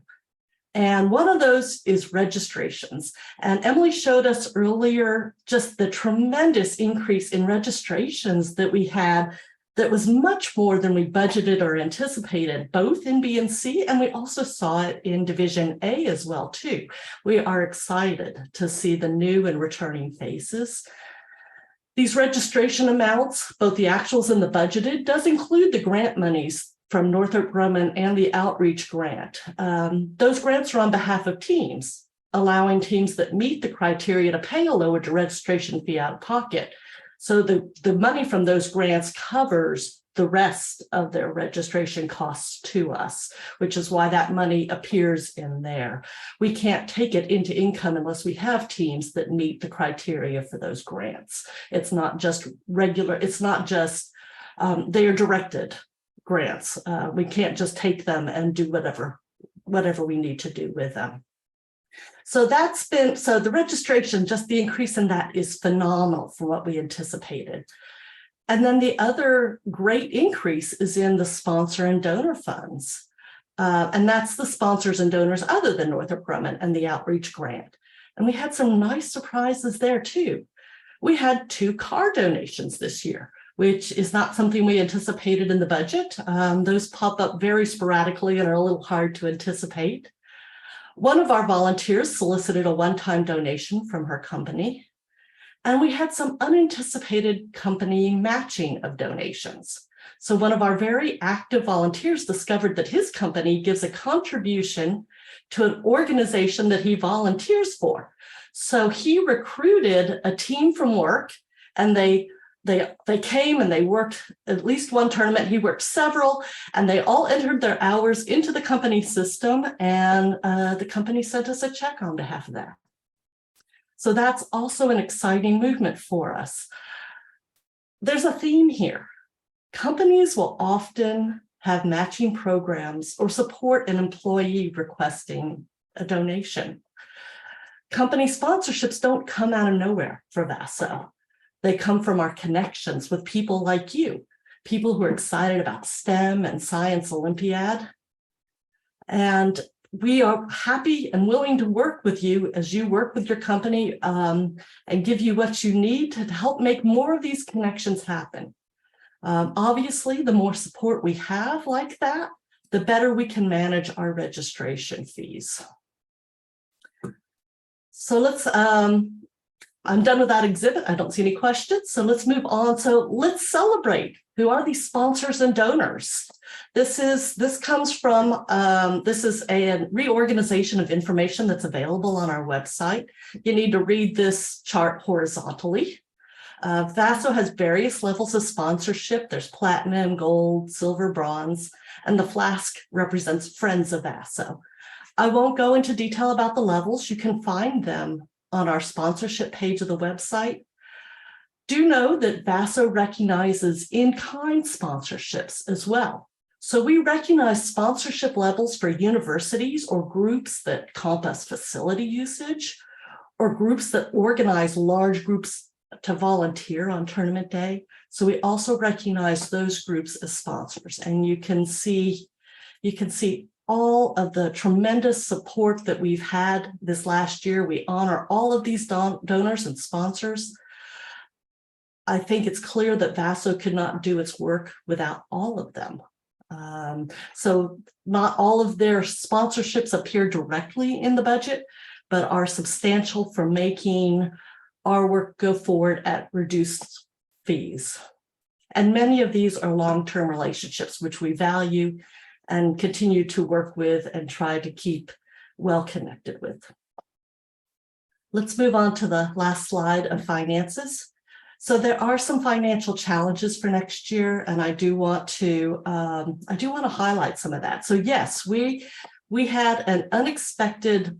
And one of those is registrations. And Emily showed us earlier just the tremendous increase in registrations that we had that was much more than we budgeted or anticipated, both in B and C, and we also saw it in Division A as well, too. We are excited to see the new and returning faces. These registration amounts, both the actuals and the budgeted, does include the grant monies from Northrop, Grumman, and the outreach grant. Those grants are on behalf of teams, allowing teams that meet the criteria to pay a lower registration fee out of pocket. So the money from those grants covers the rest of their registration costs to us, which is why that money appears in there. We can't take it into income unless we have teams that meet the criteria for those grants. It's not just regular, it's not just, they are directed grants. We can't just take them and do whatever we need to do with them. So the registration, just the increase in that is phenomenal for what we anticipated. And then the other great increase is in the sponsor and donor funds. And that's the sponsors and donors other than Northrop Grumman and the outreach grant. And we had some nice surprises there too. We had 2 car donations this year, which is not something we anticipated in the budget. Those pop up very sporadically and are a little hard to anticipate. One of our volunteers solicited a one-time donation from her company. And we had some unanticipated company matching of donations. So one of our very active volunteers discovered that his company gives a contribution to an organization that he volunteers for. So he recruited a team from work, and they came and they worked at least one tournament. He worked several, and they all entered their hours into the company system, and the company sent us a check on behalf of that. So that's also an exciting movement for us. There's a theme here. Companies will often have matching programs or support an employee requesting a donation. Company sponsorships don't come out of nowhere for VASO. They come from our connections with people like you, people who are excited about STEM and Science Olympiad. And we are happy and willing to work with you as you work with your company and give you what you need to help make more of these connections happen. Obviously, the more support we have like that, the better we can manage our registration fees. So let's, I'm done with that exhibit. I don't see any questions. So let's move on. So let's celebrate. Who are these sponsors and donors? This comes from, this is a reorganization of information that's available on our website. You need to read this chart horizontally. VASO has various levels of sponsorship. There's platinum, gold, silver, bronze, and the flask represents Friends of VASO. I won't go into detail about the levels. You can find them on our sponsorship page of the website. Do know that VASO recognizes in-kind sponsorships as well. So we recognize sponsorship levels for universities or groups that compass facility usage, or groups that organize large groups to volunteer on tournament day. So we also recognize those groups as sponsors. And you can see all of the tremendous support that we've had this last year. We honor all of these donors and sponsors. I think it's clear that VASO could not do its work without all of them. So not all of their sponsorships appear directly in the budget, but are substantial for making our work go forward at reduced fees. And many of these are long-term relationships, which we value and continue to work with and try to keep well connected with. Let's move on to the last slide of finances. So there are some financial challenges for next year, and I do want to highlight some of that. So yes, we had an unexpected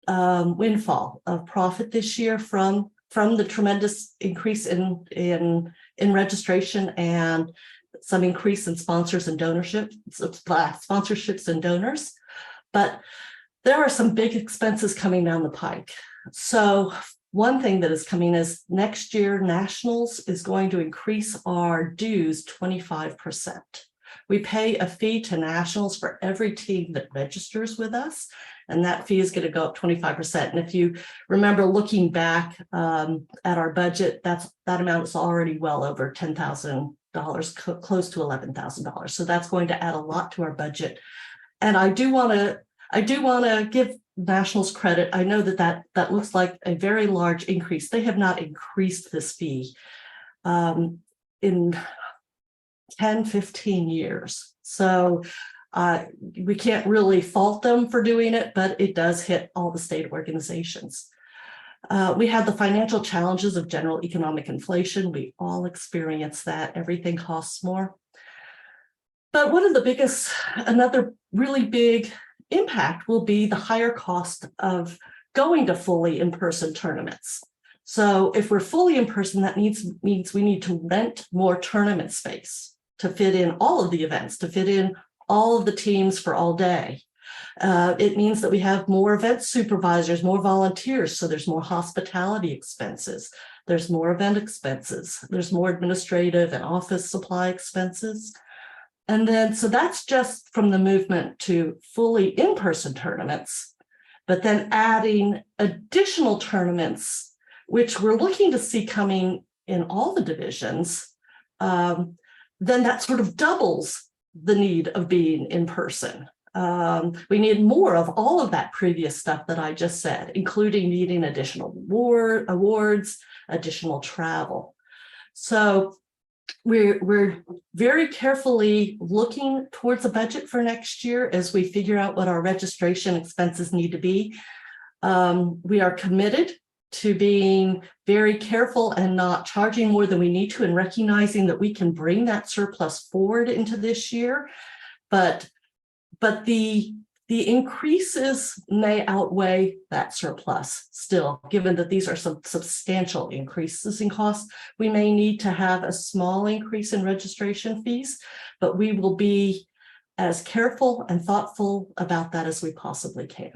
windfall of profit this year from the tremendous increase in registration and some increase in sponsors and sponsorships and donors. But there are some big expenses coming down the pike. So one thing that is coming is next year, Nationals is going to increase our dues 25%. We pay a fee to Nationals for every team that registers with us, and that fee is going to go up 25%. And if you remember looking back at our budget, that amount is already well over $10,000, close to $11,000. So that's going to add a lot to our budget. And I do want to give Nationals credit. I know that looks like a very large increase. They have not increased this fee in 10, 15 years. So we can't really fault them for doing it, but it does hit all the state organizations. We have the financial challenges of general economic inflation. We all experience that. Everything costs more. But one of the biggest, another really big impact will be the higher cost of going to fully in-person tournaments. So if we're fully in person, that means we need to rent more tournament space to fit in all of the events, to fit in all of the teams for all day. It means that we have more event supervisors, more volunteers, so there's more hospitality expenses, there's more event expenses, there's more administrative and office supply expenses. And then, so that's just from the movement to fully in-person tournaments, but then adding additional tournaments, which we're looking to see coming in all the divisions, then that sort of doubles the need of being in person. We need more of all of that previous stuff that I just said, including needing additional awards, additional travel. So we're very carefully looking towards a budget for next year as we figure out what our registration expenses need to be. We are committed to being very careful and not charging more than we need to, and recognizing that we can bring that surplus forward into this year. But the increases may outweigh that surplus still, given that these are some substantial increases in costs. We may need to have a small increase in registration fees, but we will be as careful and thoughtful about that as we possibly can.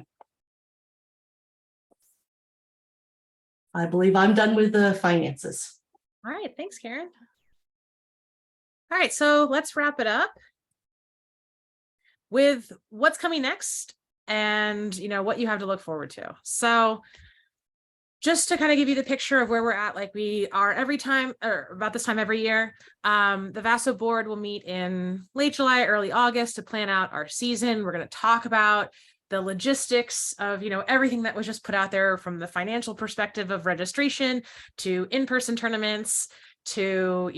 I believe I'm done with the finances. All right, thanks, Karen. All right, so let's wrap it up with what's coming next and what you have to look forward to. So just to kind of give you the picture of where we're at, like we are every time, or about this time every year, the VASO board will meet in late July, early August to plan out our season. We're going to talk about the logistics of, everything that was just put out there, from the financial perspective of registration to in-person tournaments to,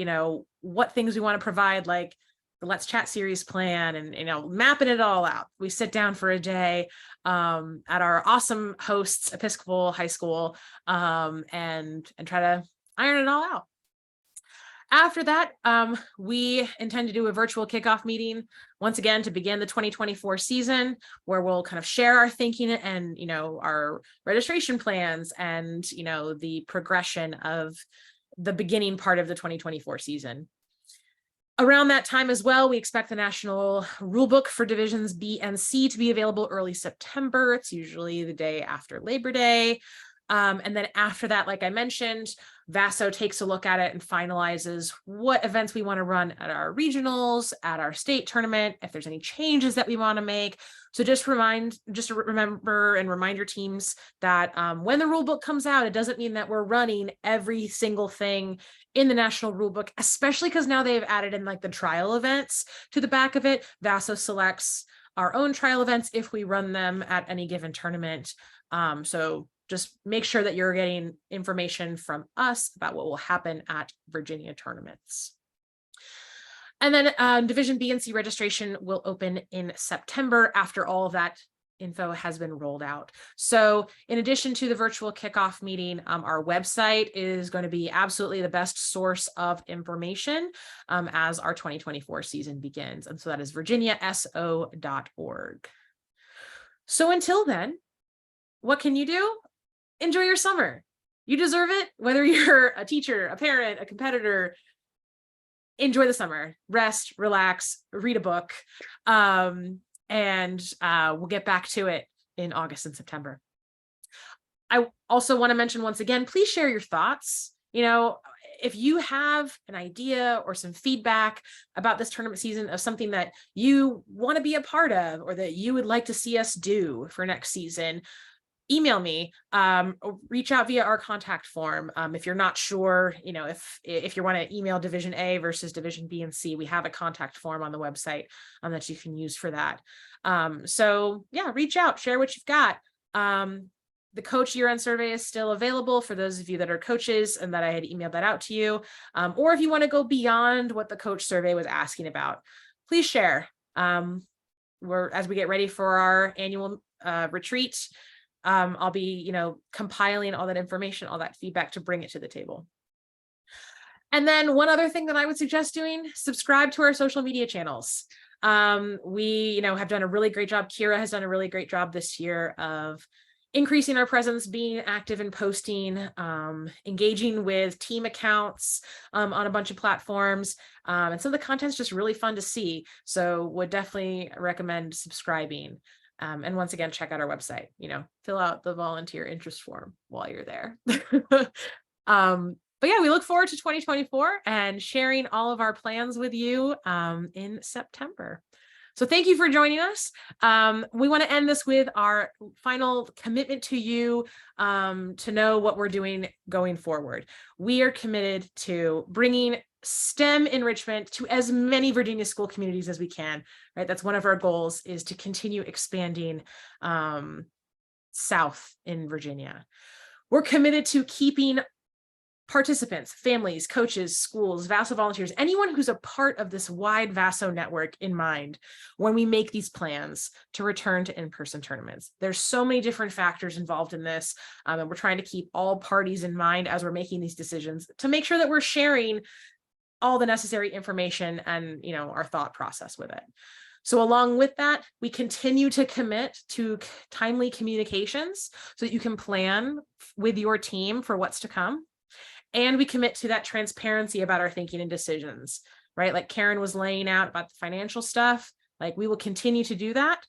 what things we want to provide, like the Let's Chat series plan, and, mapping it all out. We sit down for a day at our awesome hosts, Episcopal High School, and try to iron it all out. After that, we intend to do a virtual kickoff meeting once again to begin the 2024 season, where we'll kind of share our thinking and, our registration plans and, the progression of the beginning part of the 2024 season. Around that time as well, we expect the national rulebook for divisions B and C to be available early September. It's usually the day after Labor Day. And then after that, like I mentioned, VASO takes a look at it and finalizes what events we want to run at our regionals, at our state tournament, if there's any changes that we want to make. So just remember and remind your teams that when the rule book comes out, it doesn't mean that we're running every single thing in the national rule book, especially because now they've added in like the trial events to the back of it. VASO selects our own trial events if we run them at any given tournament. So just make sure that you're getting information from us about what will happen at Virginia tournaments. And then Division B and C registration will open in September after all of that info has been rolled out. So in addition to the virtual kickoff meeting, our website is going to be absolutely the best source of information as our 2024 season begins. And so that is virginiaso.org. So until then, what can you do? Enjoy your summer. You deserve it. Whether you're a teacher, a parent, a competitor, enjoy the summer. Rest, relax, read a book, and we'll get back to it in August and September. I also want to mention once again, please share your thoughts. If you have an idea or some feedback about this tournament season of something that you want to be a part of or that you would like to see us do for next season, email me, reach out via our contact form. If you're not sure, if you want to email Division A versus Division B and C, we have a contact form on the website that you can use for that. So yeah, reach out, share what you've got. The coach year-end survey is still available for those of you that are coaches and that I had emailed that out to you. Or if you want to go beyond what the coach survey was asking about, please share. As we get ready for our annual retreat, I'll be, compiling all that information, all that feedback to bring it to the table. And then one other thing that I would suggest doing, subscribe to our social media channels. We, have done a really great job. Kira has done a really great job this year of increasing our presence, being active in posting, engaging with team accounts on a bunch of platforms. And some of the content's just really fun to see. So would definitely recommend subscribing. And once again, check out our website, fill out the volunteer interest form while you're there. But yeah, we look forward to 2024 and sharing all of our plans with you in September. So thank you for joining us. We want to end this with our final commitment to you to know what we're doing going forward. We are committed to bringing STEM enrichment to as many Virginia school communities as we can, right? That's one of our goals, is to continue expanding south in Virginia. We're committed to keeping participants, families, coaches, schools, VASO volunteers, anyone who's a part of this wide VASO network in mind when we make these plans to return to in-person tournaments. There's so many different factors involved in this, and we're trying to keep all parties in mind as we're making these decisions to make sure that we're sharing all the necessary information and, our thought process with it. So along with that, we continue to commit to timely communications so that you can plan with your team for what's to come. And we commit to that transparency about our thinking and decisions, right? Like Karen was laying out about the financial stuff, like we will continue to do that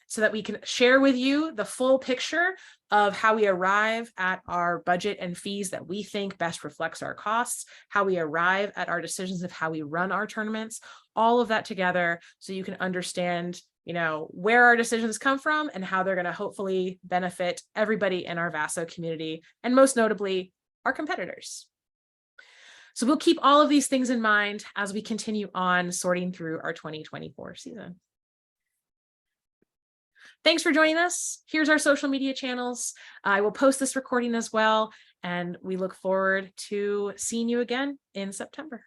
so that we can share with you the full picture of how we arrive at our budget and fees that we think best reflects our costs, how we arrive at our decisions of how we run our tournaments, all of that together so you can understand, where our decisions come from and how they're going to hopefully benefit everybody in our VASO community, and most notably, our competitors. So we'll keep all of these things in mind as we continue on sorting through our 2024 season. Thanks for joining us. Here's our social media channels. I will post this recording as well, and we look forward to seeing you again in September.